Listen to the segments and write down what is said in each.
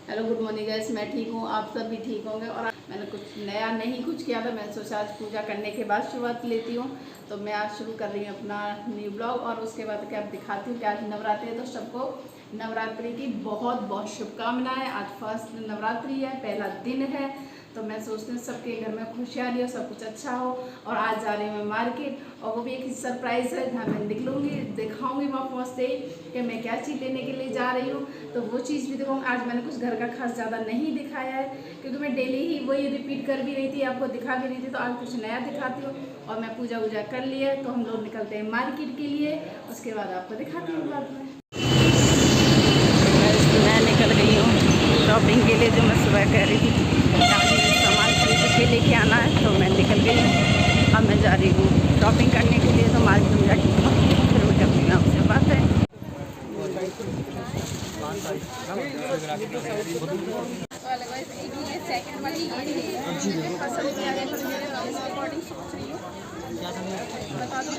Hello good morning guys, मैं ठीक हूँ, आप सब भी ठीक होंगे। और मैंने कुछ नया नहीं कुछ किया था, मैंने सोचा आज पूजा करने के बाद शुरुआत लेती हूँ। तो मैं आज शुरू कर रही हूँ अपना न्यू ब्लॉग और उसके बाद क्या दिखाती हूँ कि आज नवरात्रि है। तो सबको नवरात्रि की बहुत बहुत शुभकामनाएं। आज फर्स्ट नवरात्रि है, पहला दिन है, तो मैं सोचती हूँ सबके घर में खुशहाली हो, सब कुछ अच्छा हो। और आज जा रही हूँ मैं मार्केट, और वो भी एक सरप्राइज़ है जहाँ मैं निकलूँगी, दिखाऊँगी वहाँ पहुँचते ही कि मैं क्या चीज़ लेने के लिए जा रही हूँ। तो वो चीज़ भी दिखाऊँगी। आज मैंने कुछ घर का खास ज़्यादा नहीं दिखाया है, क्योंकि मैं डेली ही वही रिपीट कर भी रही थी, आपको दिखा भी रही थी। तो आज कुछ नया दिखाती हूँ। और मैं पूजा वूजा कर लिया तो हम लोग निकलते हैं मार्केट के लिए, उसके बाद आपको दिखाती हूँ बाद में। मैं निकल गई हूँ शॉपिंग के लिए, जो मैं सुबह कह रही थी सामान खरीद के लेके आना है, तो मैं निकल गई हूँ। अब मैं जा रही हूँ शॉपिंग करने के लिए, तो मार्केट में जाके फिर मैं करती हूँ आपसे बात है। सेकंड वाली ये पसंद आ रही है, पर मेरे अकॉर्डिंग सोच रही हूँ बता दो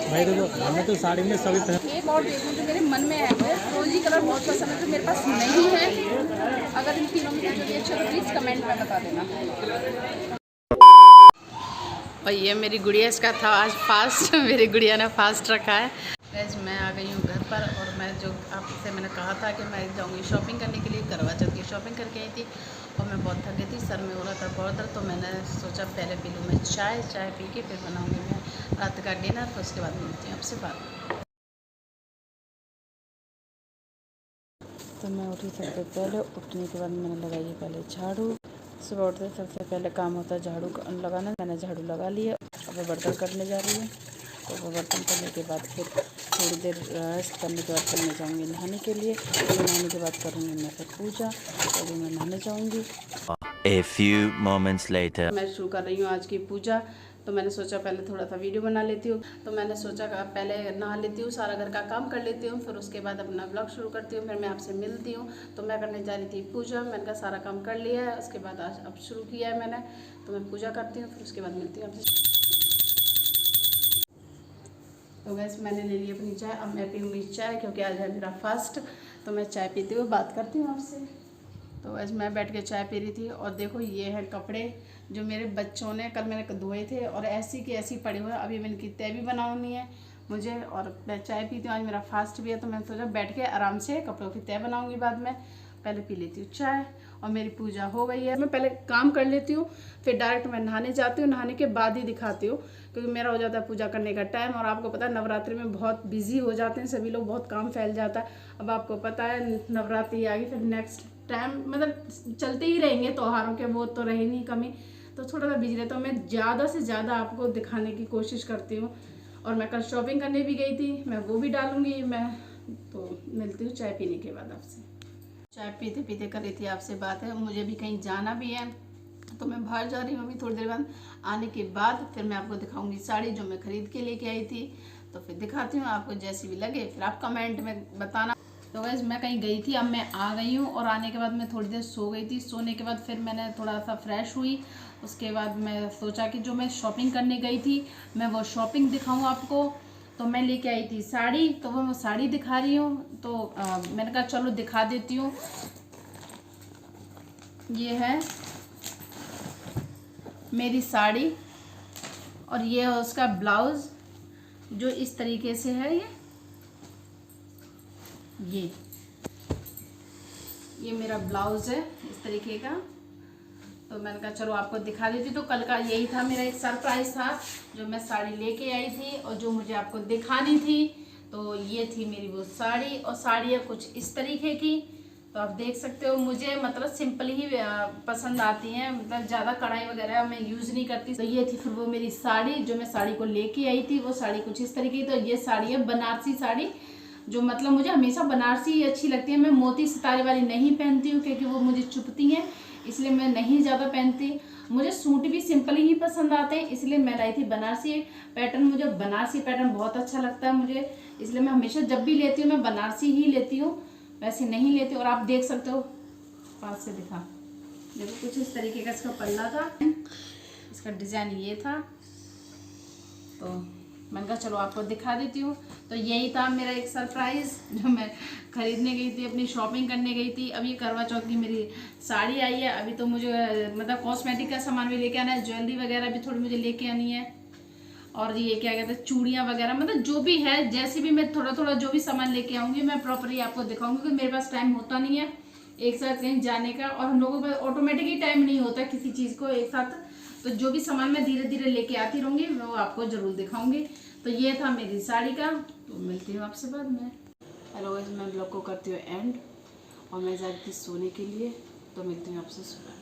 भाई देखो, हमें तो साड़ी में सभी एक और देखूँ जो मेरे मन में है। रोजी कलर बहुत पसंद है, जो मेरे पास नहीं है। अगर इन तीनों में जो भी अच्छा तो प्लीज़ कमेंट में बता देना। और ये मेरी गुड़िया, इसका था आज फास्ट मेरी गुड़िया ने फास्ट रखा है। गैस मैं आ गई हूँ घर पर, और मैं जो आपसे मैंने कहा था कि मैं जाऊँगी शॉपिंग करने के लिए, करवा चौथ की शॉपिंग करके आई थी। और मैं बहुत थक गई थी, सर में हो रहा था बहुत दर्द, तो मैंने सोचा पहले पी लूँ मैं चाय पी के फिर बनाऊँगी मैं रात का डिनर, फिर उसके बाद मिलती हूँ आपसे बात। तो मैं उठी सबसे पहले, उठने के बाद मैंने लगाई पहले झाड़ू। सुबह उठते सबसे पहले काम होता है झाड़ू लगाना। मैंने झाड़ू लगा लिया, अब मैं बर्तन करने जा रही हूँ। तो वो बर्तन करने के बाद फिर थोड़ी देर रेस्ट करने के बाद फिर मैं जाऊँगी नहाने के लिए। तो नहाने के बाद करूँगी मैं फिर पूजा, तो अभी मैं नहाने जाऊँगी। A few moments later. मैं शुरू कर रही हूँ आज की पूजा। तो मैंने सोचा पहले थोड़ा सा वीडियो बना लेती हूँ, तो मैंने सोचा पहले नहा लेती हूँ, सारा घर का काम कर लेती हूँ, फिर उसके बाद अपना ब्लॉग शुरू करती हूँ, फिर मैं आपसे मिलती हूँ। तो मैं करने जा रही थी पूजा, मैंने कहा सारा काम कर लिया है, उसके बाद आज अब शुरू किया है मैंने, तो मैं पूजा करती हूँ, फिर उसके बाद मिलती हूँ आपसे। तो वैसे मैंने ले ली अपनी चाय, अब मैं पीऊँगी चाय, क्योंकि आज है मेरा फास्ट। तो मैं चाय पीती हुई बात करती हूँ आपसे। तो वैसे मैं बैठ के चाय पी रही थी, और देखो ये है कपड़े जो मेरे बच्चों ने कल मैंने धोए थे, और ऐसी की ऐसी पड़ी हुई है। अभी मैंने की तय भी बनानी है मुझे, और मैं चाय पीती हूँ, आज मेरा फास्ट भी है। तो मैंने सोचा बैठ के आराम से कपड़ों की तय बनाऊँगी बाद में, पहले पी लेती हूँ चाय। और मेरी पूजा हो गई है, मैं पहले काम कर लेती हूँ, फिर डायरेक्ट मैं नहाने जाती हूँ, नहाने के बाद ही दिखाती हूँ, क्योंकि मेरा हो जाता है पूजा करने का टाइम। और आपको पता है नवरात्रि में बहुत बिजी हो जाते हैं सभी लोग, बहुत काम फैल जाता है। अब आपको पता है नवरात्रि आ गई, फिर नेक्स्ट टाइम मतलब चलते ही रहेंगे त्योहारों के, वो तो रही नहीं कमी, तो थोड़ा सा बिजी रहता हूँ। मैं ज़्यादा से ज़्यादा आपको दिखाने की कोशिश करती हूँ। और मैं कल शॉपिंग करने भी गई थी, मैं वो भी डालूंगी मैं। तो मिलती हूँ चाय पीने के बाद आपसे। चाय पीते पीते कर रही थी आपसे बात है, मुझे भी कहीं जाना भी है, तो मैं बाहर जा रही हूँ अभी थोड़ी देर बाद। आने के बाद फिर मैं आपको दिखाऊंगी साड़ी जो मैं खरीद के लेके आई थी, तो फिर दिखाती हूँ आपको, जैसी भी लगे फिर आप कमेंट में बताना। तो वैसे मैं कहीं गई थी, अब मैं आ गई हूँ, और आने के बाद मैं थोड़ी देर सो गई थी। सोने के बाद फिर मैंने थोड़ा सा फ्रेश हुई, उसके बाद मैं सोचा कि जो मैं शॉपिंग करने गई थी मैं वो शॉपिंग दिखाऊँ आपको। तो मैं लेके आई थी साड़ी, तो वो मैं साड़ी दिखा रही हूँ। तो मैंने कहा चलो दिखा देती हूँ। ये है मेरी साड़ी, और ये है उसका ब्लाउज़ जो इस तरीके से है। ये मेरा ब्लाउज़ है इस तरीके का। तो मैंने कहा चलो आपको दिखा देती। तो कल का यही था मेरा एक सरप्राइज़ था, जो मैं साड़ी लेके आई थी और जो मुझे आपको दिखानी थी। तो ये थी मेरी वो साड़ी, और साड़ी है कुछ इस तरीके की। तो आप देख सकते हो, मुझे मतलब सिंपल ही पसंद आती हैं, मतलब ज़्यादा कढ़ाई वगैरह मैं यूज़ नहीं करती। तो ये थी फिर वो मेरी साड़ी, जो मैं साड़ी को लेके आई थी, वो साड़ी कुछ इस तरीके की। तो ये साड़ी है बनारसी साड़ी, जो मतलब मुझे हमेशा बनारसी ही अच्छी लगती है। मैं मोती सितारे वाली नहीं पहनती हूँ, क्योंकि वो मुझे चुभती हैं, इसलिए मैं नहीं ज़्यादा पहनती। मुझे सूट भी सिंपल ही पसंद आते हैं, इसलिए मैं लाई थी बनारसी पैटर्न। मुझे बनारसी पैटर्न बहुत अच्छा लगता है मुझे, इसलिए मैं हमेशा जब भी लेती हूँ मैं बनारसी ही लेती हूँ, वैसे नहीं लेती। और आप देख सकते हो, पास से दिखा, देखो कुछ इस तरीके का इसका पल्ला था, इसका डिज़ाइन ये था। तो मैंने कहा चलो आपको दिखा देती हूँ। तो यही था मेरा एक सरप्राइज़ जो मैं खरीदने गई थी, अपनी शॉपिंग करने गई थी। अब ये करवा चौथ की मेरी साड़ी आई है। अभी तो मुझे मतलब कॉस्मेटिक का सामान भी लेके आना है, ज्वेलरी वगैरह भी थोड़ी मुझे लेके आनी है, और ये क्या कहते हैं चूड़ियाँ वगैरह, मतलब जो भी है, जैसे भी मैं थोड़ा थोड़ा जो भी सामान लेके आऊँगी मैं प्रॉपरली आपको दिखाऊंगी, क्योंकि मेरे पास टाइम होता नहीं है एक साथ कहीं जाने का, और हम लोगों के पास ऑटोमेटिक ही टाइम नहीं होता किसी चीज़ को एक साथ। तो जो भी सामान मैं धीरे धीरे लेके आती रहूँगी वो आपको ज़रूर दिखाऊंगी। तो ये था मेरी साड़ी का। तो मिलती हूँ आपसे बाद में। हेलो गाइस, मैं ब्लॉग को करती हूँ एंड, और मैं जा रही थी सोने के लिए। तो मिलती हूँ आपसे सुबह।